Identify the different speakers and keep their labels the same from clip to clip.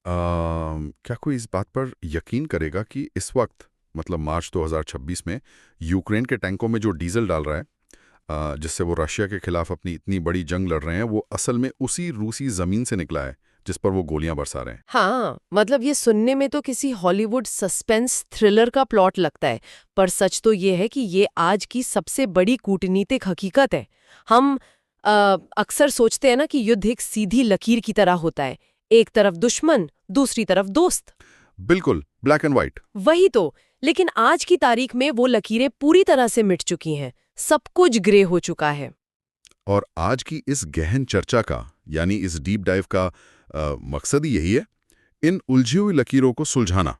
Speaker 1: क्या कोई इस बात पर यकीन करेगा कि इस वक्त मतलब मार्च 2026 में यूक्रेन के टैंकों में जो डीजल डाल रहा है, जिससे वो रशिया के खिलाफ अपनी इतनी बड़ी जंग लड़ रहे हैं, वो असल में उसी रूसी जमीन से निकला है जिस पर वो गोलियां बरसा रहे हैं।
Speaker 2: हाँ, मतलब ये सुनने में तो किसी हॉलीवुड सस्पेंस थ्रिलर का प्लॉट लगता है, पर सच तो ये है कि ये आज की सबसे बड़ी कूटनीतिक हकीकत है। हम अक्सर सोचते हैं ना कि युद्ध एक सीधी लकीर की तरह होता है, एक तरफ दुश्मन, दूसरी तरफ दोस्त।
Speaker 1: बिल्कुल ब्लैक एंड वाइट।
Speaker 2: वही तो, लेकिन आज की तारीख में वो लकीरें पूरी तरह से मिट चुकी हैं, सब कुछ ग्रे हो चुका है।
Speaker 1: और आज की इस गहन चर्चा का यानी इस डीप डाइव का मकसद ही यही है, इन उलझी हुई लकीरों को सुलझाना।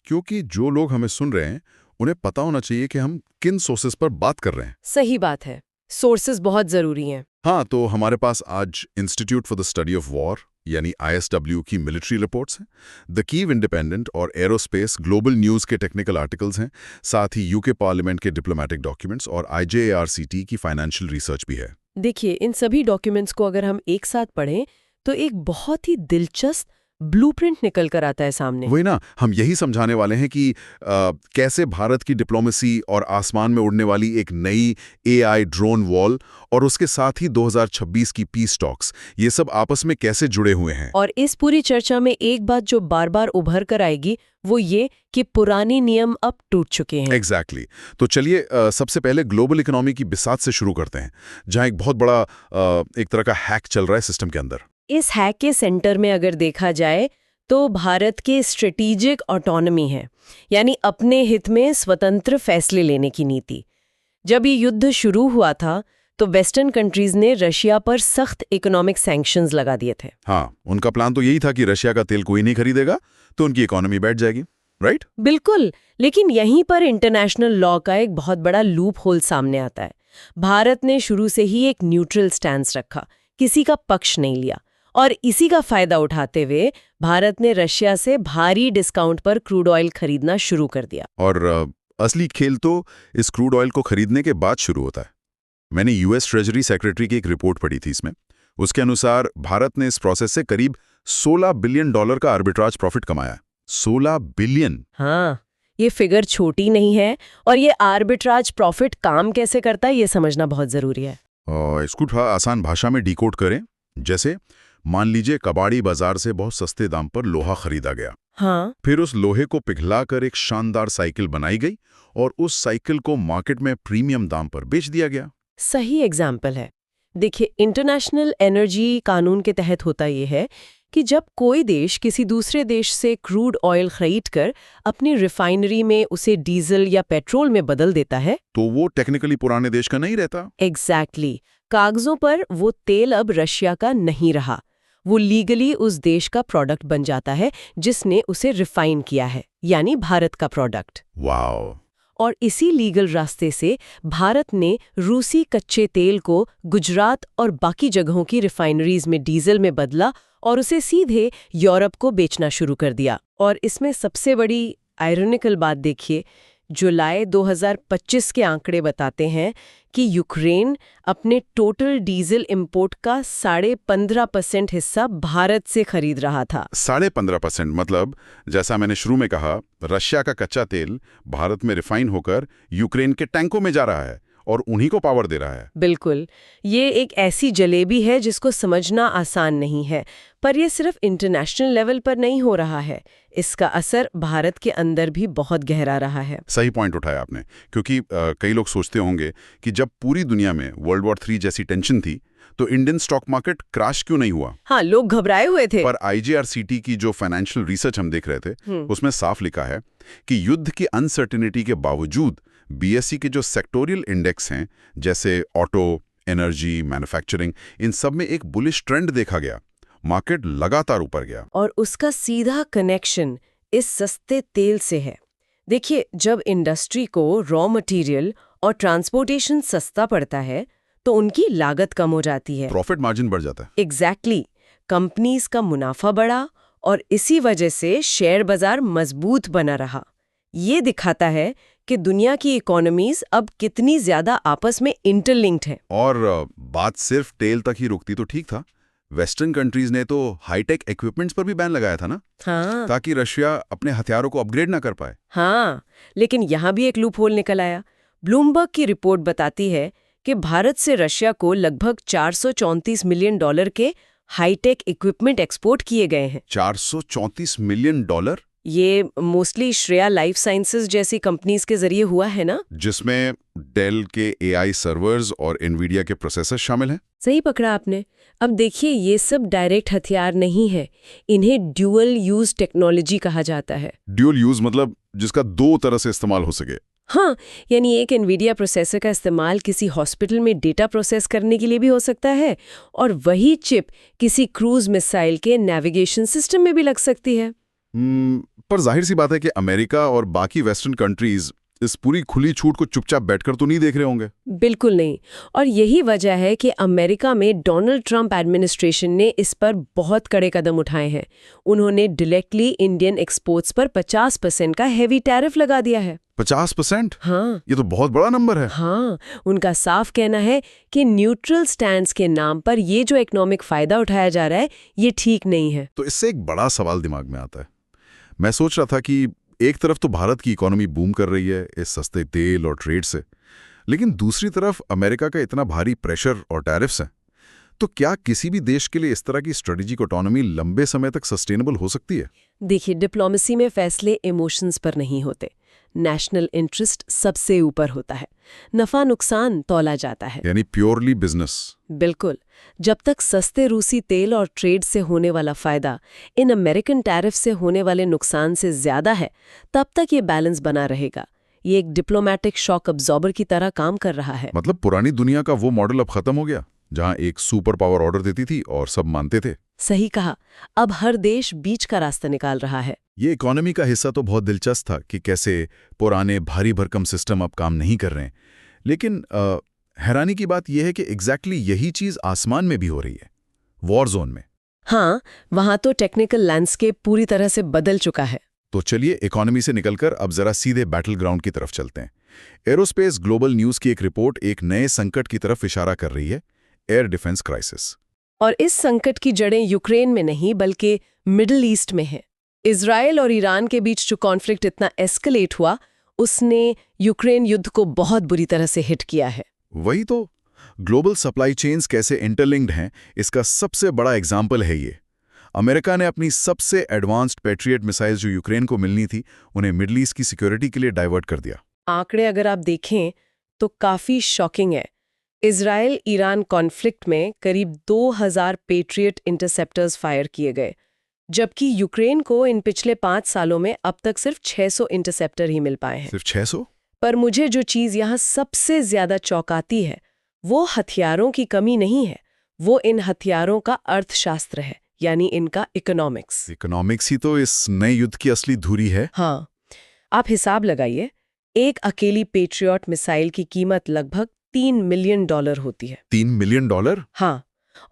Speaker 1: क्योंकि जो लोग हमें सुन रहे हैं उन्हें पता होना चाहिए कि हम किन सोर्सेस पर बात कर रहे हैं।
Speaker 2: सही बात है, सोर्सेज बहुत जरूरी हैं।
Speaker 1: हाँ, तो हमारे पास आज institute for the study of war यानी ISW की मिलिट्री रिपोर्ट्स हैं, द कीव इंडिपेंडेंट और एरोस्पेस ग्लोबल न्यूज़ के टेक्निकल आर्टिकल्स हैं, साथ ही यूके पार्लियामेंट के डिप्लोमेटिक डॉक्यूमेंट्स और IJARCT की फाइनेंशियल रिसर्च भी है।
Speaker 2: देखिए, इन सभी डॉक्यूमेंट्स को अगर हम एक साथ पढ़ें तो एक बहुत ही दिलचस्प ब्लूप्रिंट निकल कर आता है सामने।
Speaker 1: वही ना, हम यही समझाने वाले हैं कि कैसे भारत की डिप्लोमेसी और आसमान में उड़ने वाली एक नई AI ड्रोन वॉल और उसके साथ ही 2026 की पीस टॉक्स, ये सब आपस में कैसे जुड़े हुए हैं।
Speaker 2: और इस पूरी चर्चा में एक बात जो बार बार उभर कर आएगी वो ये कि पुराने नियम अब टूट चुके हैं।
Speaker 1: एग्जैक्टली तो चलिए सबसे पहले ग्लोबल इकोनॉमी की बिसात से शुरू करते हैं, जहां एक बहुत बड़ा एक तरह का हैक चल रहा है सिस्टम के अंदर।
Speaker 2: इस हैक के सेंटर में अगर देखा जाए तो भारत के स्ट्रेटेजिक ऑटोनॉमी है, यानी अपने हित में स्वतंत्र फैसले लेने की नीति। जब ये युद्ध शुरू हुआ था तो वेस्टर्न कंट्रीज ने रशिया पर सख्त इकोनॉमिक सैंक्शंस लगा दिए थे।
Speaker 1: हाँ, उनका प्लान तो यही था कि रशिया का तेल कोई नहीं खरीदेगा तो उनकी इकोनॉमी बैठ जाएगी, राइट?
Speaker 2: बिल्कुल, लेकिन यहीं पर इंटरनेशनल लॉ का एक बहुत बड़ा लूप होल सामने आता है। भारत ने शुरू से ही एक न्यूट्रल स्टैंस रखा, किसी का पक्ष नहीं लिया, और इसी का फायदा उठाते हुए भारत ने रशिया से भारी डिस्काउंट पर क्रूड ऑयल खरीदना शुरू कर दिया।
Speaker 1: और असली खेल तो इस क्रूड ऑयल को खरीदने के बाद शुरू होता है। मैंने US ट्रेजरी सेक्रेटरी की एक रिपोर्ट पढ़ी थी इसमें। उसके अनुसार भारत ने इस प्रोसेस से करीब $16 बिलियन का आर्बिट्राज प्रॉफिट कमाया है। 16 बिलियन।
Speaker 2: हाँ, ये फिगर छोटी नहीं है, और ये आर्बिट्राज प्रॉफिट काम कैसे करता है ये समझना बहुत जरूरी है।
Speaker 1: इसको थोड़ा आसान भाषा में डिकोड करें, जैसे मान लीजिए कबाड़ी बाजार से बहुत सस्ते दाम पर लोहा खरीदा गया।
Speaker 2: हाँ,
Speaker 1: फिर उस लोहे को पिघलाकर एक शानदार साइकिल बनाई गई और उस साइकिल को मार्केट में प्रीमियम दाम पर बेच दिया गया।
Speaker 2: सही एग्जाम्पल है। देखिए, इंटरनेशनल एनर्जी कानून के तहत होता ये है कि जब कोई देश किसी दूसरे देश से क्रूड ऑयल खरीदकर अपनी रिफाइनरी में उसे डीजल या पेट्रोल में बदल देता है
Speaker 1: तो वो टेक्निकली पुराने देश का नहीं रहता।
Speaker 2: एग्जैक्टली, कागजों पर वो तेल अब रशिया का नहीं रहा, वो लीगली उस देश का प्रोडक्ट बन जाता है जिसने उसे रिफाइन किया है, यानी भारत का प्रोडक्ट।
Speaker 1: वाओ।
Speaker 2: और इसी लीगल रास्ते से भारत ने रूसी कच्चे तेल को गुजरात और बाकी जगहों की रिफाइनरीज में डीजल में बदला और उसे सीधे यूरोप को बेचना शुरू कर दिया। और इसमें सबसे बड़ी आयरनिकल बात देखिए, जुलाई 2025 के आंकड़े बताते हैं कि यूक्रेन अपने टोटल डीजल इंपोर्ट का 15.5% हिस्सा भारत से खरीद रहा था।
Speaker 1: 15.5% मतलब जैसा मैंने शुरू में कहा, रशिया का कच्चा तेल भारत में रिफाइन होकर यूक्रेन के टैंकों में जा रहा है और उन्हीं को पावर दे रहा है।
Speaker 2: बिल्कुल, ये एक ऐसी जलेबी है जिसको समझना आसान नहीं है, पर यह सिर्फ इंटरनेशनल लेवल पर नहीं हो रहा है, इसका असर भारत के अंदर भी बहुत गहरा रहा है।
Speaker 1: सही पॉइंट उठाया आपने, क्योंकि कई लोग सोचते होंगे कि जब पूरी दुनिया में वर्ल्ड वॉर 3 जैसी टेंशन थी तो इंडियन स्टॉक मार्केट क्रैश क्यों नहीं हुआ?
Speaker 2: हाँ, लोग घबराए हुए थे।
Speaker 1: पर IJRCT की जो फाइनेंशियल रिसर्च हम देख रहे थे उसमें साफ लिखा है कि युद्ध की अनसर्टेनिटी के बावजूद BSE के जो सेक्टोरियल इंडेक्स हैं, जैसे ऑटो, एनर्जी, मैन्युफैक्चरिंग, इन सब में एक बुलिश ट्रेंड देखा गया। मार्केट लगातार ऊपर गया।
Speaker 2: और उसका सीधा कनेक्शन इस सस्ते तेल से है। देखिए, जब इंडस्ट्री को रॉ मटेरियल और ट्रांसपोर्टेशन सस्ता पड़ता है तो उनकी लागत कम हो जाती है,
Speaker 1: प्रॉफिट मार्जिन बढ़ जाता है।
Speaker 2: एग्जैक्टली, कंपनीज का मुनाफा बढ़ा और इसी वजह से शेयर बाजार मजबूत बना रहा। ये दिखाता है कि दुनिया की इकोनॉमीज अब कितनी ज्यादा आपस में इंटरलिंक्ड हैं।
Speaker 1: और बात सिर्फ तेल तक ही रुकती तो ठीक था, वेस्टर्न कंट्रीज ने तो हाईटेक इक्विपमेंट्स पर भी बैन लगाया था ना,
Speaker 2: हाँ
Speaker 1: ताकि रशिया अपने हथियारों को अपग्रेड ना कर पाए।
Speaker 2: हाँ, लेकिन यहाँ भी एक लूपहोल निकल आया। ब्लूमबर्ग की रिपोर्ट बताती है कि भारत से रशिया को लगभग $434 मिलियन के हाईटेक इक्विपमेंट एक्सपोर्ट किए गए हैं।
Speaker 1: $434 मिलियन?
Speaker 2: ये मोस्टली श्रेया लाइफ साइंसेज जैसी कंपनीज के जरिए हुआ है ना,
Speaker 1: जिसमें डेल के एआई सर्वर्स और एनवीडिया के प्रोसेसर शामिल हैं।
Speaker 2: सही पकड़ा आपने। अब देखिए, ये सब डायरेक्ट हथियार नहीं है, इन्हें ड्यूअल यूज टेक्नोलॉजी कहा जाता है।
Speaker 1: ड्यूअल यूज मतलब जिसका दो तरह से इस्तेमाल हो सके।
Speaker 2: हाँ, यानी एक एनवीडिया प्रोसेसर का इस्तेमाल किसी हॉस्पिटल में डेटा प्रोसेस करने के लिए भी हो सकता है, और वही चिप किसी क्रूज मिसाइल के नेविगेशन सिस्टम में भी लग सकती है।
Speaker 1: पर जाहिर सी बात है कि अमेरिका और बाकी वेस्टर्न कंट्रीज इस पूरी खुली छूट को चुपचाप बैठकर तो नहीं देख रहे होंगे।
Speaker 2: बिल्कुल नहीं, और यही वजह है कि अमेरिका में डोनाल्ड ट्रंप एडमिनिस्ट्रेशन ने इस पर बहुत कड़े कदम उठाए हैं। उन्होंने डायरेक्टली इंडियन एक्सपोर्ट्स पर 50% का हेवी टैरिफ लगा दिया है।
Speaker 1: 50%?
Speaker 2: हाँ,
Speaker 1: ये तो बहुत बड़ा नंबर है।
Speaker 2: हाँ, उनका साफ कहना है कि न्यूट्रल स्टैंड्स के नाम पर ये जो इकोनॉमिक फायदा उठाया जा रहा है, ये ठीक नहीं है।
Speaker 1: तो इससे एक बड़ा सवाल दिमाग में आता है। मैं सोच रहा था कि एक तरफ तो भारत की इकोनॉमी बूम कर रही है इस सस्ते तेल और ट्रेड से, लेकिन दूसरी तरफ अमेरिका का इतना भारी प्रेशर और टैरिफ्स हैं। तो क्या किसी भी देश के लिए इस तरह की स्ट्रेटेजिक इकोनॉमी लंबे समय तक सस्टेनेबल हो सकती है?
Speaker 2: देखिए, डिप्लोमेसी में फैसले इमोशंस पर नहीं होते, नेशनल इंटरेस्ट सबसे ऊपर होता है, नफा नुकसान तौला जाता है।
Speaker 1: यानी प्योरली बिजनेस।
Speaker 2: बिल्कुल। जब तक सस्ते रूसी तेल और ट्रेड से होने वाला फायदा इन अमेरिकन टैरिफ से होने वाले नुकसान से ज्यादा है, तब तक ये बैलेंस बना रहेगा। ये एक डिप्लोमैटिक शॉक अब्जॉर्बर की तरह काम कर रहा है।
Speaker 1: मतलब पुरानी दुनिया का वो मॉडल अब खत्म हो गया, जहां एक सुपर पावर ऑर्डर देती थी और सब मानते थे।
Speaker 2: सही कहा। अब हर देश बीच का रास्ता निकाल रहा है।
Speaker 1: ये इकोनॉमी का हिस्सा तो बहुत दिलचस्प था कि कैसे पुराने भारी भरकम सिस्टम अब काम नहीं कर रहे हैं, लेकिन हैरानी की बात यह है कि एग्जैक्टली यही चीज आसमान में भी हो रही है, वॉर जोन में।
Speaker 2: हाँ, वहां तो टेक्निकल लैंडस्केप पूरी तरह से बदल चुका है।
Speaker 1: तो चलिए इकोनॉमी से निकलकर अब जरा सीधे बैटल ग्राउंड की तरफ चलते हैं। एरोस्पेस ग्लोबल न्यूज की एक रिपोर्ट एक नए संकट की तरफ इशारा कर रही है, एयर डिफेंस क्राइसिस।
Speaker 2: और इस संकट की जड़ें यूक्रेन में नहीं बल्कि मिडिल ईस्ट में है। इजराइल और ईरान के बीच जो कॉन्फ्लिक्ट इतना एस्केलेट हुआ, उसने यूक्रेन युद्ध को बहुत बुरी तरह से हिट किया है।
Speaker 1: वही तो, ग्लोबल सप्लाई चेन्स कैसे इंटरलिंक्ड हैं, इसका सबसे बड़ा एग्जाम्पल है ये। अमेरिका ने अपनी सबसे एडवांस्ड पैट्रियट मिसाइल जो यूक्रेन को मिलनी थी, उन्हें मिडल ईस्ट की सिक्योरिटी के लिए डाइवर्ट कर दिया।
Speaker 2: आंकड़े अगर आप देखें तो काफी शॉकिंग है। इजराइल ईरान कॉन्फ्लिक्ट में करीब 2000 पेट्रियट इंटरसेप्टर्स फायर किए गए, जबकि यूक्रेन को इन पिछले 5 सालों में अब तक सिर्फ 600 इंटरसेप्टर ही मिल पाए हैं।
Speaker 1: सिर्फ 600?
Speaker 2: पर मुझे जो चीज यहाँ सबसे ज्यादा चौंकाती है, वो हथियारों की कमी नहीं है, वो इन हथियारों का अर्थशास्त्र है, यानी इनका इकोनॉमिक्स।
Speaker 1: इकोनॉमिक्स ही तो इस नए युद्ध की असली धुरी है।
Speaker 2: हाँ, आप हिसाब लगाइए, एक अकेली पेट्रियट मिसाइल की कीमत लगभग $3 मिलियन होती है।
Speaker 1: $3 मिलियन?
Speaker 2: हाँ,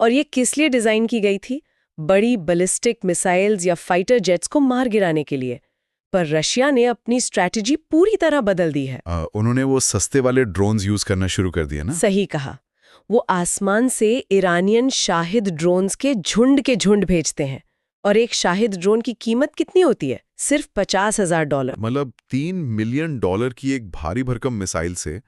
Speaker 2: और ये किस लिए डिजाइन की गई थी? बड़ी बैलिस्टिक मिसाइल्स या फाइटर जेट्स को मार गिराने के लिए। पर रशिया ने अपनी स्ट्रैटेजी पूरी तरह बदल दी है।
Speaker 1: उन्होंने वो सस्ते वाले ड्रोन्स यूज करना शुरू कर दिए ना?
Speaker 2: सही कहा। वो आसमान से ईरानियन शाहिद ड्रोन्स के झुंड भेजते हैं, और एक शाहिद ड्रोन की कीमत कितनी होती है? सिर्फ $50,000।
Speaker 1: मतलब $3 मिलियन की एक भारी भरकम मिसाइल से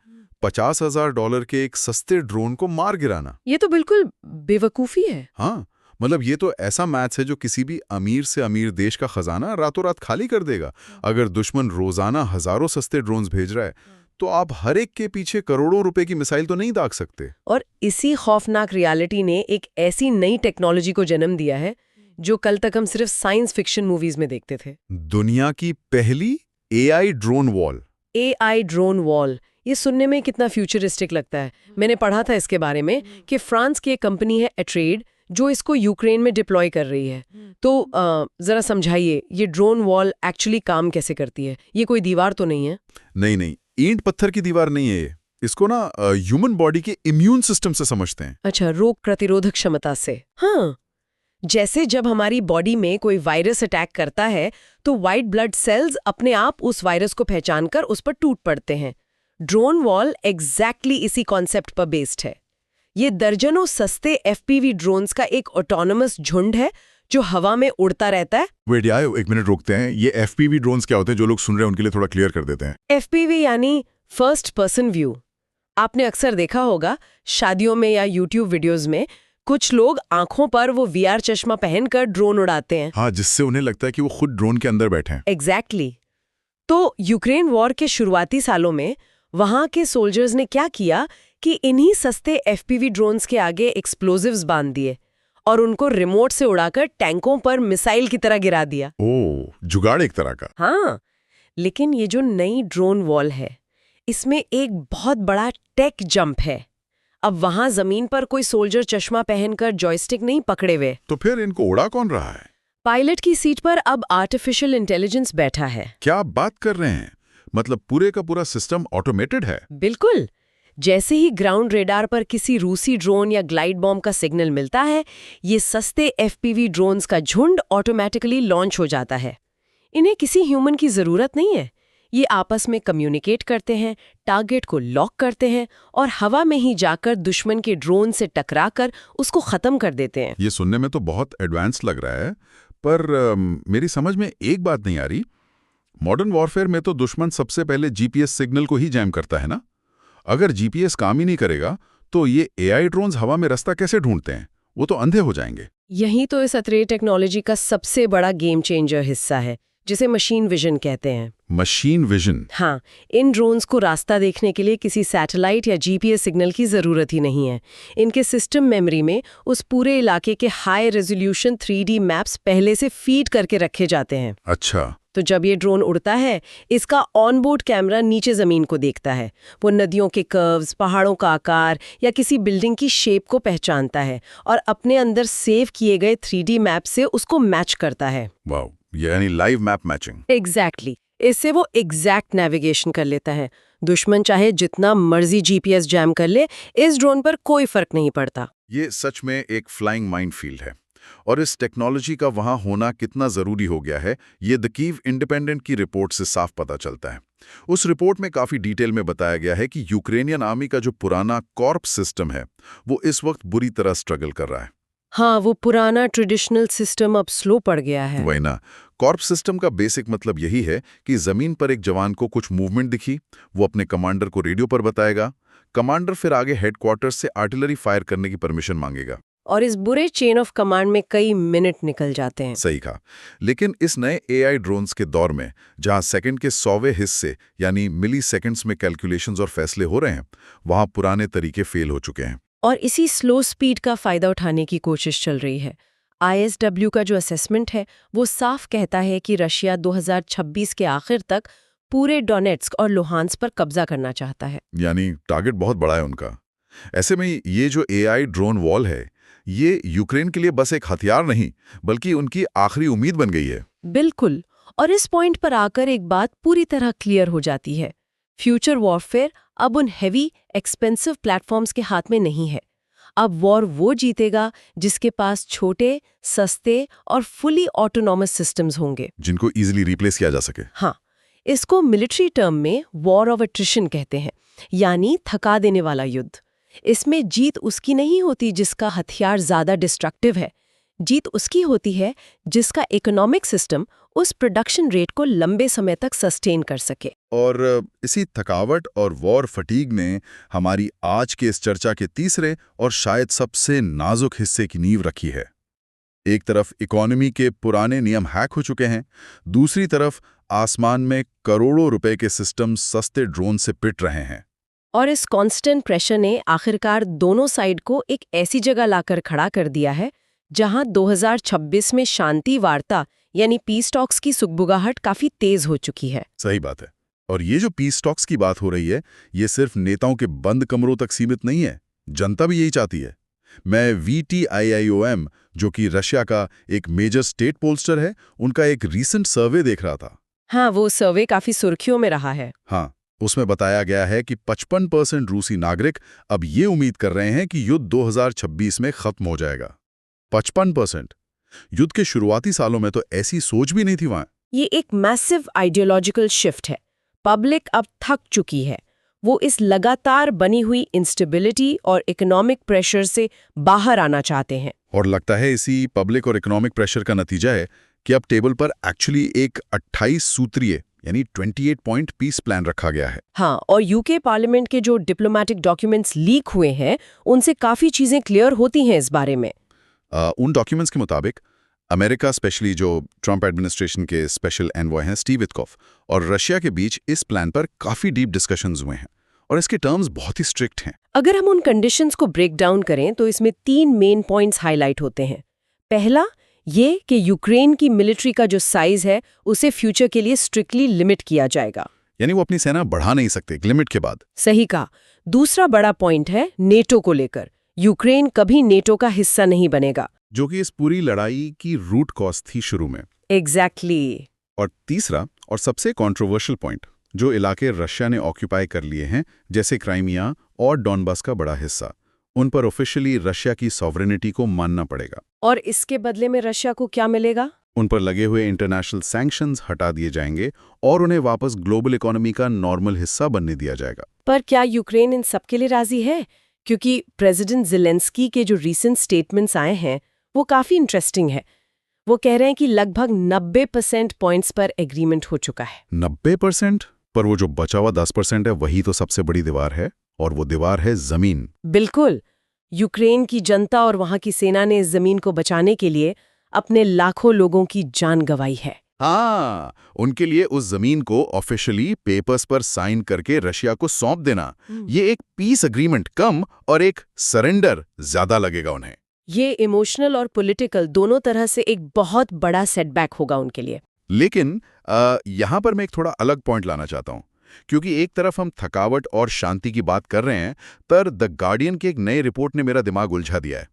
Speaker 1: $50,000 के एक सस्ते ड्रोन को मार गिराना,
Speaker 2: ये तो बिल्कुल बेवकूफ़ी है।
Speaker 1: हाँ, मतलब ये तो ऐसा मैच है जो किसी भी अमीर से अमीर देश का खजाना रातों रात खाली कर देगा। अगर दुश्मन रोजाना हजारों सस्ते ड्रोन्स भेज रहा है, तो आप हर एक के पीछे करोड़ों रुपए की मिसाइल तो नहीं दाग सकते।
Speaker 2: और इसी खौफनाक रियलिटी ने एक ऐसी नई टेक्नोलॉजी को जन्म दिया है जो कल तक हम सिर्फ साइंस फिक्शन मूवीज में देखते थे।
Speaker 1: दुनिया की पहली AI drone wall.
Speaker 2: AI drone wall, ये सुनने में कितना फ्यूचरिस्टिक लगता है। मैंने पढ़ा था इसके बारे में कि फ्रांस की एक कंपनी है एट्रेड, जो इसको यूक्रेन में डिप्लॉय कर रही है। तो जरा समझाइए, ये ड्रोन वॉल एक्चुअली काम कैसे करती है? ये कोई दीवार तो नहीं है?
Speaker 1: नहीं, ईंट पत्थर की दीवार नहीं है ये। इसको ना ह्यूमन बॉडी के इम्यून सिस्टम से समझते हैं।
Speaker 2: अच्छा, रोग प्रतिरोधक क्षमता से। हाँ, जैसे जब हमारी बॉडी में कोई वायरस अटैक करता है, तो व्हाइट ब्लड सेल्स अपने आप उस वायरस को पहचानकर उस पर टूट पड़ते हैं। ड्रोन वॉल एग्जैक्टली इसी कॉन्सेप्ट पर बेस्ड है। ये दर्जनों सस्ते FPV ड्रोन्स का एक ऑटोनमस झुंड है जो हवा में उड़ता रहता है।
Speaker 3: वेट यार, एक मिनट रोकते हैं। ये FPV ड्रोन्स क्या होते हैं? जो लोग सुन रहे हैं उनके लिए थोड़ा क्लियर कर देते हैं।
Speaker 2: FPV यानी फर्स्ट पर्सन व्यू। आपने अक्सर देखा होगा शादियों में या YouTube वीडियोस में कुछ लोग आंखों पर वो VR चश्मा पहनकर ड्रोन उड़ाते हैं।
Speaker 3: हाँ, जिससे उन्हें लगता है कि वो खुद ड्रोन के अंदर बैठे हैं।
Speaker 2: एग्जैक्टली। तो यूक्रेन वॉर के शुरुआती सालों में वहां के सोल्जर्स ने क्या किया कि इन्हीं सस्ते FPV ड्रोन्स के आगे एक्सप्लोजिव्स बांध दिए और उनको रिमोट से उड़ाकर टैंकों पर मिसाइल की तरह गिरा दिया।
Speaker 3: ओह, जुगाड़ एक तरह का।
Speaker 2: हाँ, लेकिन ये जो नई ड्रोन वॉल है, इसमें एक बहुत बड़ा टेक जंप है। अब वहां जमीन पर कोई सोल्जर चश्मा पहनकर जॉयस्टिक नहीं पकड़े हुए।
Speaker 3: तो फिर इनको उड़ा कौन रहा है?
Speaker 2: पायलट की सीट पर अब आर्टिफिशियल इंटेलिजेंस बैठा है।
Speaker 3: क्या आप बात कर रहे हैं? मतलब पूरे का पूरा सिस्टम ऑटोमेटेड है?
Speaker 2: बिल्कुल। जैसे ही ग्राउंड रेडार पर किसी रूसी ड्रोन या ग्लाइड बॉम्ब का सिग्नल मिलता है, ये सस्ते FPV ड्रोन्स का झुंड ऑटोमेटिकली लॉन्च हो जाता है। इन्हें किसी ह्यूमन की जरूरत नहीं है। ये आपस में कम्युनिकेट करते हैं, टारगेट को लॉक करते हैं और हवा में ही जाकर दुश्मन के ड्रोन से टकराकर उसको खत्म कर देते हैं।
Speaker 3: ये सुनने में तो बहुत एडवांस लग रहा है, पर मेरी समझ में एक बात नहीं आ रही। मॉडर्न वॉरफेयर में तो दुश्मन सबसे पहले GPS सिग्नल को ही जैम करता है ना? अगर GPS काम ही नहीं करेगा तो ये AI ड्रोन्स हवा में रास्ता कैसे ढूंढते हैं? वो तो अंधे हो जाएंगे।
Speaker 2: यही तो इस अतरे टेक्नोलॉजी का सबसे बड़ा गेम चेंजर हिस्सा है, जिसे मशीन विजन कहते हैं।
Speaker 3: Machine vision?
Speaker 2: हाँ, इन ड्रोन्स को रास्ता देखने के लिए किसी सैटेलाइट या GPS सिग्नल की जरूरत ही नहीं है। इनके सिस्टम मेमोरी में उस पूरे इलाके के हाई रेजोल्यूशन 3D मैप्स पहले से फीड करके रखे जाते हैं।
Speaker 3: अच्छा।
Speaker 2: तो जब ये ड्रोन उड़ता है, इसका ऑनबोर्ड कैमरा नीचे जमीन को देखता है। वो नदियों के कर्व्स, पहाड़ों का आकार या किसी बिल्डिंग की शेप को पहचानता है और अपने अंदर सेव किए गए 3D मैप से उसको मैच करता है।
Speaker 3: वाह, यानी लाइव मैप मैचिंग।
Speaker 2: एग्जैक्टली। इससे वो एग्जैक्ट नेविगेशन कर लेता है। दुश्मन चाहे जितना मर्जी GPS जैम कर ले, इस ड्रोन पर कोई फर्क नहीं पड़ता।
Speaker 3: ये सच में एक फ्लाइंग माइनफील्ड है। और इस टेक्नोलॉजी का वहां होना कितना जरूरी हो गया है, ये द कीव इंडिपेंडेंट की रिपोर्ट से साफ पता चलता है। उस रिपोर्ट में काफी डिटेल में बताया गया है कि यूक्रेनियन आर्मी का जो पुराना कॉर्प सिस्टम है, वो इस वक्त बुरी तरह स्ट्रगल कर रहा है।
Speaker 2: हाँ, वो पुराना ट्रेडिशनल सिस्टम अब स्लो पड़ गया है।
Speaker 3: वही ना। कॉर्प सिस्टम का बेसिक मतलब यही है कि जमीन पर एक जवान को कुछ मूवमेंट दिखी, वो अपने कमांडर को रेडियो पर बताएगा। कमांडर फिर आगे हेडक्वार्टर्स से आर्टिलरी फायर करने की परमिशन मांगेगा।
Speaker 2: और इस बुरे चेन ऑफ कमांड में कई मिनट निकल जाते हैं।
Speaker 3: सही कहा। लेकिन इस नए AI ड्रोन्स के दौर में, जहां सेकंड के 100वें हिस्से यानी मिली सेकेंड्स में कैलकुलेशंस और फैसले हो रहे हैं, वहां पुराने तरीके फेल हो चुके हैं।
Speaker 2: और इसी स्लो स्पीड का फायदा उठाने की कोशिश चल रही है। ISW का जो असेसमेंट है, वो साफ कहता है कि रशिया 2026 के आखिर तक पूरे डोनेट्स्क और लुहांस्क पर कब्जा करना चाहता है।
Speaker 3: यानी टारगेट बहुत बड़ा है उनका। ऐसे में ये जो AI ड्रोन वॉल है, ये यूक्रेन के लिए बस एक हथियार नहीं, बल्कि उनकी आखिरी उम्मीद बन गई है।
Speaker 2: बिल्कुल। और इस पॉइंट पर आकर एक बात पूरी तरह क्लियर हो जाती है। फ्यूचर वॉरफेयर अब उन हेवी, एक्सपेंसिव प्लेटफॉर्म्स के हाथ में नहीं है। अब वॉर वो जीतेगा जिसके पास छोटे, सस्ते और फुली ऑटोनॉमस सिस्टम्स होंगे,
Speaker 3: जिनको इजीली रिप्लेस किया जा सके।
Speaker 2: हाँ, इसको मिलिट्री टर्म में वॉर ऑफ अट्रिशन कहते हैं, यानी थका देने वाला युद्ध। इसमें जीत उसकी नहीं होती जिसका हथियार ज्यादा डिस्ट्रक्टिव है। जीत उसकी होती है जिसका इकोनॉमिक सिस्टम उस प्रोडक्शन रेट को लंबे समय तक सस्टेन कर सके।
Speaker 3: और इसी थकावट और वॉर फटीग ने हमारी आज के इस चर्चा के तीसरे और शायद सबसे नाजुक हिस्से की नींव रखी है। एक तरफ इकोनॉमी के पुराने नियम हैक हो चुके हैं, दूसरी तरफ आसमान में करोड़ों रुपए के सिस्टम सस्ते ड्रोन से पिट रहे हैं।
Speaker 2: और इस कांस्टेंट प्रेशर ने आखिरकार दोनों साइड को एक ऐसी जगह लाकर खड़ा कर दिया है जहां 2026 में शांति वार्ता यानी पीस टॉक्स की सुगबुगाहट काफी तेज हो चुकी है।
Speaker 3: सही बात है। और ये जो पीस टॉक्स की बात हो रही है, ये सिर्फ नेताओं के बंद कमरों तक सीमित नहीं है, जनता भी यही चाहती है। मैं VTIIOM, जो कि रशिया का एक मेजर स्टेट पोलस्टर है, उनका एक रीसेंट सर्वे देख रहा था।
Speaker 2: हाँ, वो सर्वे काफी सुर्खियों में रहा है।
Speaker 3: हाँ, उसमें बताया गया है कि 55% रूसी नागरिक अब ये उम्मीद कर रहे हैं कि युद्ध 2026 में खत्म हो जाएगा। 55%। युद्ध के शुरुआती सालों में तो ऐसी सोच भी नहीं थी वहां।
Speaker 2: ये एक मैसिव आइडियोलॉजिकल शिफ्ट है। पब्लिक अब थक चुकी है। वो इस लगातार बनी हुई इंस्टेबिलिटी और इकोनॉमिक प्रेशर से बाहर आना चाहते हैं।
Speaker 3: और लगता है इसी पब्लिक और इकोनॉमिक प्रेशर का नतीजा है कि अब टेबल पर एक्चुअली एक 28 सूत्रीय यानी 28 पॉइंट पीस प्लान रखा गया है।
Speaker 2: हाँ, और यूके पार्लियामेंट के जो डिप्लोमेटिक डॉक्यूमेंट्स लीक हुए हैं उनसे काफी चीजें क्लियर होती हैं इस बारे में।
Speaker 3: उन डॉक्यूमेंट्स के मुताबिक अमेरिका, स्पेशली जो ट्रंप एडमिनिस्ट्रेशन के स्पेशल एनवॉय हैं स्टीव विटकॉफ, और रशिया के बीच इस प्लान पर काफी डीप डिस्कशंस हुए हैं और इसके टर्म्स बहुत ही स्ट्रिक्ट हैं।
Speaker 2: अगर हम उन कंडीशंस को ब्रेक डाउन करें तो इसमें 3 मेन पॉइंट्स हाईलाइट होते हैं। पहला ये कि यूक्रेन की मिलिट्री का जो साइज है उसे फ्यूचर के लिए स्ट्रिक्टली लिमिट किया जाएगा,
Speaker 3: यानी वो अपनी सेना बढ़ा नहीं सकते लिमिट के बाद।
Speaker 2: सही कहा। दूसरा बड़ा पॉइंट है नेटो को लेकर। यूक्रेन कभी नेटो का हिस्सा नहीं बनेगा,
Speaker 3: जो कि इस पूरी लड़ाई की रूट कॉज थी शुरू में।
Speaker 2: एग्जैक्टली।
Speaker 3: और तीसरा और सबसे कंट्रोवर्शियल पॉइंट, जो इलाके रशिया ने ऑक्यूपाई कर लिए हैं जैसे क्राइमिया और डॉनबास का बड़ा हिस्सा, उन पर ऑफिशियली रशिया की सॉवरेनिटी को मानना पड़ेगा।
Speaker 2: और इसके बदले में रशिया को क्या मिलेगा?
Speaker 3: उन पर लगे हुए इंटरनेशनल सैंक्शंस हटा दिए जाएंगे और उन्हें वापस ग्लोबल इकोनॉमी का नॉर्मल हिस्सा बनने दिया जाएगा।
Speaker 2: पर क्या यूक्रेन इन सब के लिए राजी है? क्योंकि प्रेसिडेंट ज़ेलेंस्की के जो रीसेंट स्टेटमेंट्स आए हैं वो काफी इंटरेस्टिंग है। वो कह रहे हैं कि लगभग 90% पॉइंट्स पर एग्रीमेंट हो चुका है।
Speaker 3: 90%? पर वो जो बचा हुआ 10% है वही तो सबसे बड़ी दीवार है, और वो दीवार है जमीन।
Speaker 2: बिल्कुल। यूक्रेन की जनता और वहां की सेना ने इस जमीन को बचाने के लिए अपने लाखों लोगों की जान गंवाई है।
Speaker 3: हाँ, उनके लिए उस जमीन को ऑफिशियली पेपर्स पर साइन करके रशिया को सौंप देना, ये एक पीस एग्रीमेंट कम और एक सरेंडर ज्यादा लगेगा उन्हें।
Speaker 2: ये इमोशनल और पॉलिटिकल दोनों तरह से एक बहुत बड़ा सेटबैक होगा उनके लिए।
Speaker 3: लेकिन यहाँ पर मैं एक थोड़ा अलग पॉइंट लाना चाहता हूँ, क्योंकि एक तरफ हम थकावट और शांति की बात कर रहे हैं, पर द गार्डियन की एक नई रिपोर्ट ने मेरा दिमाग उलझा दिया है।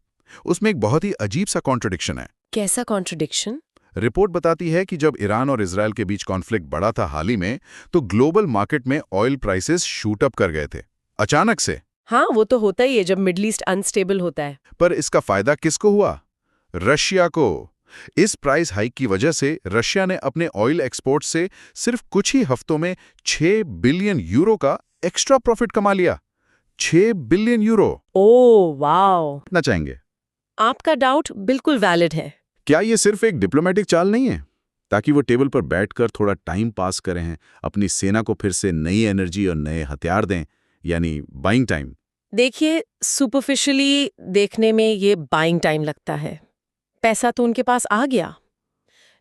Speaker 3: उसमें एक बहुत ही अजीब सा कॉन्ट्रडिक्शन है।
Speaker 2: कैसा कॉन्ट्रडिक्शन?
Speaker 3: रिपोर्ट बताती है कि जब ईरान और इजराइल के बीच कॉन्फ्लिक्ट बढ़ा था हाल ही में, तो ग्लोबल मार्केट में ऑयल प्राइसेस शूट अप कर गए थे अचानक से।
Speaker 2: हाँ, वो तो होता ही है जब मिडल ईस्ट अनस्टेबल होता है।
Speaker 3: पर इसका फायदा किसको हुआ? रशिया को। इस प्राइस हाइक की वजह से रशिया ने अपने ऑयल एक्सपोर्ट से सिर्फ कुछ ही हफ्तों में 6 बिलियन यूरो का एक्स्ट्रा प्रॉफिट कमा लिया। 6 बिलियन यूरो।
Speaker 2: Oh wow!
Speaker 3: कितना चाहेंगे?
Speaker 2: आपका डाउट बिल्कुल वैलिड है।
Speaker 3: क्या ये सिर्फ एक डिप्लोमेटिक चाल नहीं है, ताकि वो टेबल पर बैठकर थोड़ा टाइम पास करें हैं, अपनी सेना को फिर से नई एनर्जी और नए हथियार दें, यानी बाइंग टाइम?
Speaker 2: देखिए, सुपरफिशियली देखने में ये बाइंग टाइम लगता है। पैसा तो उनके पास आ गया,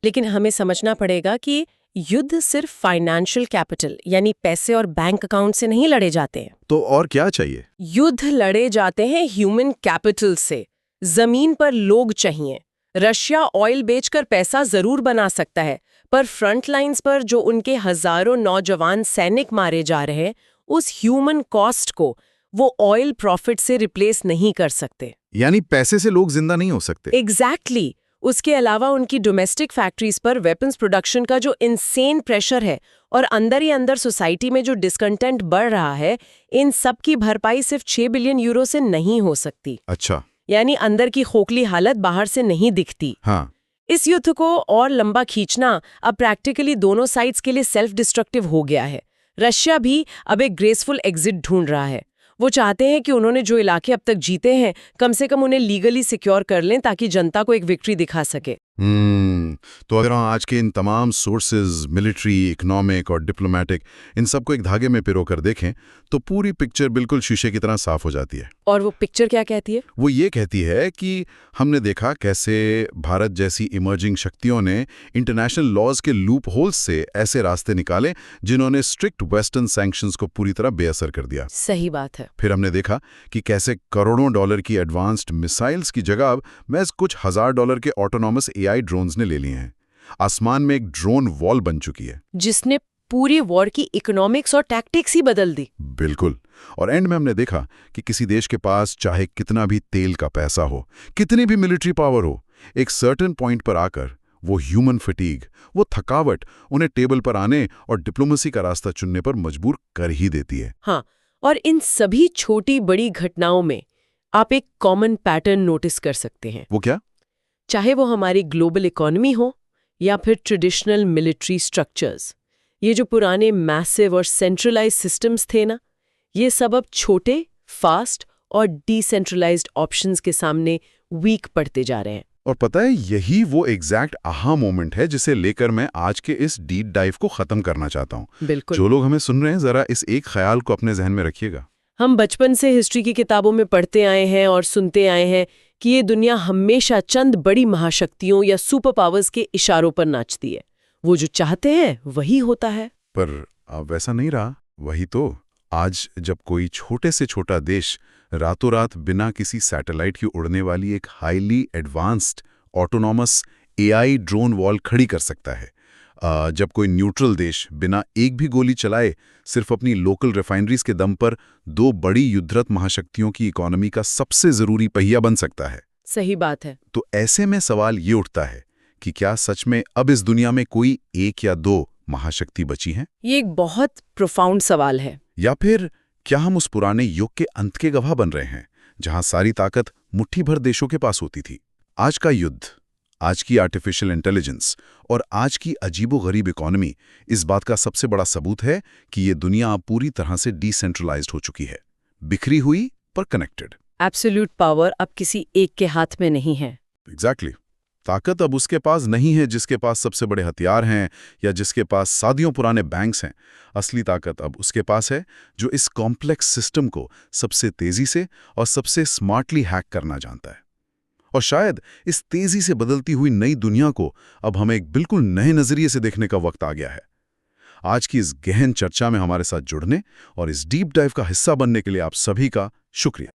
Speaker 2: लेकिन हमें समझना पड़ेगा कि युद्ध सिर्फ फाइनेंशियल कैपिटल यानी पैसे और बैंक अकाउंट से नहीं लड़े जाते हैं।
Speaker 3: तो और क्या चाहिए?
Speaker 2: युद्ध लड़े जाते हैं ह्यूमन कैपिटल से। जमीन पर लोग चाहिए। रशिया ऑयल बेचकर पैसा जरूर बना सकता है, पर फ्रंट लाइंस पर जो उनके हजारों नौजवान सैनिक मारे जा रहे हैं, उस ह्यूमन कॉस्ट को वो ऑयल प्रॉफिट से रिप्लेस नहीं कर सकते।
Speaker 3: यानी पैसे से लोग जिंदा नहीं हो सकते।
Speaker 2: एग्जैक्टली। उसके अलावा उनकी डोमेस्टिक फैक्ट्रीज पर वेपन्स प्रोडक्शन का जो इनसेन प्रेशर है और अंदर ही अंदर सोसाइटी में जो डिस्कंटेंट बढ़ रहा है, इन सब की भरपाई सिर्फ 6 बिलियन यूरो से नहीं हो सकती।
Speaker 3: अच्छा।
Speaker 2: यानी अंदर की खोखली हालत बाहर से नहीं दिखती।
Speaker 3: हाँ।
Speaker 2: इस युद्ध को और लंबा खींचना अब प्रैक्टिकली दोनों साइड्स के लिए सेल्फ डिस्ट्रक्टिव हो गया है। रशिया भी अब एक ग्रेसफुल एग्जिट ढूंढ रहा है। वो चाहते हैं कि उन्होंने जो इलाके अब तक जीते हैं, कम से कम उन्हें लीगली सिक्योर कर लें ताकि जनता को एक विक्ट्री दिखा सके।
Speaker 3: तो अगर हम आज के इन तमाम सोर्सेज, मिलिट्री, इकोनॉमिक और डिप्लोमेटिक, इन सबको एक धागे में पिरोकर देखें तो पूरी पिक्चर बिल्कुल शीशे की तरह साफ हो जाती है।
Speaker 2: और वो पिक्चर क्या कहती है?
Speaker 3: वो ये कहती है कि हमने देखा कैसे भारत जैसी इमर्जिंग शक्तियों ने इंटरनेशनल लॉज के लूप होल्स से ऐसे रास्ते निकाले जिन्होंने स्ट्रिक्ट वेस्टर्न सैंक्शंस को पूरी तरह बेअसर कर दिया।
Speaker 2: सही बात है।
Speaker 3: फिर हमने देखा कि कैसे करोड़ों डॉलर की एडवांस्ड मिसाइल्स की जगह अब महज कुछ $1000 के ऑटोनॉमस AI ड्रोन्स ने ले लिए हैं। आसमान में एक ड्रोन वॉल बन चुकी है
Speaker 2: जिसने पूरी वॉर की इकोनॉमिक्स और टैक्टिक्स ही बदल दी।
Speaker 3: बिल्कुल। और एंड में हमने देखा कि किसी देश के पास चाहे कितना भी तेल का पैसा हो, कितनी भी मिलिट्री पावर हो, एक सर्टेन पॉइंट पर आकर वो ह्यूमन फटीग, वो थकावट उन्हें टेबल पर आने और डिप्लोमेसी का रास्ता चुनने पर मजबूर कर ही देती है।
Speaker 2: हाँ, और इन सभी छोटी बड़ी घटनाओं में आप एक कॉमन पैटर्न नोटिस कर सकते हैं।
Speaker 3: वो क्या?
Speaker 2: चाहे वो हमारी ग्लोबल इकोनॉमी हो या फिर ट्रेडिशनल मिलिट्री स्ट्रक्चर्स, ये जो पुराने मैसिव और सेंट्रलाइज सिस्टम्स थे ना, ये सब अब छोटे, फास्ट और डिसेंट्रलाइज्ड ऑप्शंस के सामने वीक पड़ते जा रहे हैं।
Speaker 1: और पता है, यही वो एग्जैक्ट आहा मोमेंट है जिसे लेकर मैं आज के इस डीप डाइव को खत्म करना चाहता हूँ।
Speaker 2: बिल्कुल।
Speaker 1: जो लोग हमें सुन रहे हैं, जरा इस एक ख्याल को अपने जहन में रखिएगा।
Speaker 2: हम बचपन से हिस्ट्री की किताबों में पढ़ते आए हैं और सुनते आए हैं कि ये दुनिया हमेशा चंद बड़ी महाशक्तियों या सुपर पावर्स के इशारों पर नाचती है। वो जो चाहते हैं वही होता है।
Speaker 1: पर अब वैसा नहीं रहा। वही तो आज जब कोई छोटे से छोटा देश रातों रात बिना किसी सैटेलाइट की उड़ने वाली एक highly advanced autonomous AI drone wall खड़ी कर सकता है, जब कोई न्यूट्रल देश बिना एक भी गोली चलाए सिर्फ अपनी लोकल रिफाइनरीज के दम पर दो बड़ी युद्धरत महाशक्तियों की इकोनॉमी का सबसे जरूरी पहिया बन सकता है।
Speaker 2: सही बात है।
Speaker 1: तो ऐसे में सवाल ये उठता है कि क्या सच में अब इस दुनिया में कोई एक या दो महाशक्ति बची हैं?
Speaker 2: ये एक बहुत प्रोफाउंड सवाल है।
Speaker 1: या फिर क्या हम उस पुराने युग के अंत के गवाह बन रहे हैं, जहां सारी ताकत मुट्ठी भर देशों के पास होती थी? आज का युद्ध, आज की आर्टिफिशियल इंटेलिजेंस और आज की अजीबोगरीब इकोनॉमी इस बात का सबसे बड़ा सबूत है कि ये दुनिया अब पूरी तरह से डिसेंट्रलाइज्ड हो चुकी है, बिखरी हुई पर कनेक्टेड।
Speaker 2: एब्सोल्यूट पावर अब किसी एक के हाथ में नहीं है।
Speaker 1: एग्जैक्टली। ताकत अब उसके पास नहीं है जिसके पास सबसे बड़े हथियार हैं या जिसके पास सदियों पुराने बैंक्स हैं। असली ताकत अब उसके पास है जो इस कॉम्प्लेक्स सिस्टम को सबसे तेजी से और सबसे स्मार्टली हैक करना जानता है। और शायद इस तेजी से बदलती हुई नई दुनिया को अब हमें एक बिल्कुल नए नजरिए से देखने का वक्त आ गया है। आज की इस गहन चर्चा में हमारे साथ जुड़ने और इस डीप डाइव का हिस्सा बनने के लिए आप सभी का शुक्रिया।